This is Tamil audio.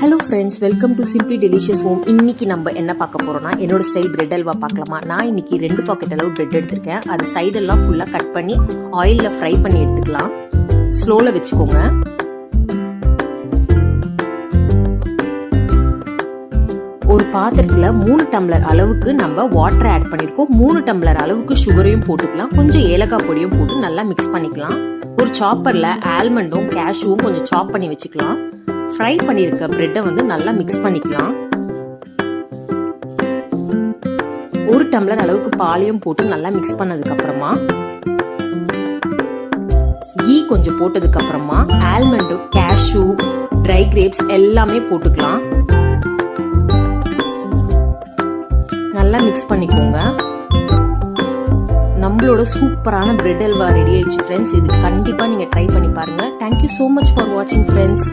Hello friends, welcome to simply delicious home. இன்னைக்கு நம்ம என்ன பார்க்க போறோம்னா, என்னோட ஸ்டைல் பிரெட் அல்வா பார்க்கலாமா. நான் இன்னைக்கு 2 பாக்கெட் அளவு பிரெட் எடுத்திருக்கேன். அது சைடெல்லாம் ஃபுல்லாக கட் பண்ணி ஆயிலில் ஃப்ரை பண்ணி எடுத்துக்கலாம். ஸ்லோவில் வச்சுக்கோங்க. ஒரு பாத்திரத்தில் 3 டம்ளர் அளவுக்கு நம்ம வாட்டரை ஆட் பண்ணியிருக்கோம். 3 டம்ளர் அளவுக்கு சுகரையும் போட்டுக்கலாம். கொஞ்சம் ஏலக்காய் பொடியும் போட்டு நல்லா மிக்ஸ் பண்ணிக்கலாம். ஒரு சாப்பரில் ஆல்மண்டும் கேஷ்யூவும் கொஞ்சம் சாப் பண்ணி வச்சுக்கலாம். ஃப்ரை பண்ணியிருக்க பிரெட்டை நல்லா மிக்ஸ் பண்ணிக்கலாம். 1 டம்ளர் அளவுக்கு பாலையும் போட்டு நல்லா மிக்ஸ் பண்ணதுக்கு அப்புறமா கீ கொஞ்சம் போட்டதுக்கு அப்புறமா ஆல்மண்டு, கேஷ்யூ, ட்ரை கிரேப்ஸ் எல்லாமே போட்டுக்கலாம். நல்லா மிக்ஸ் பண்ணிக்கோங்க. நம்மளோட சூப்பரான பிரெட் அல்வா ரெடி ஆயிடுச்சு ஃப்ரெண்ட்ஸ். இது கண்டிப்பா நீங்க ட்ரை பண்ணி பாருங்க. Thank you so much for watching friends.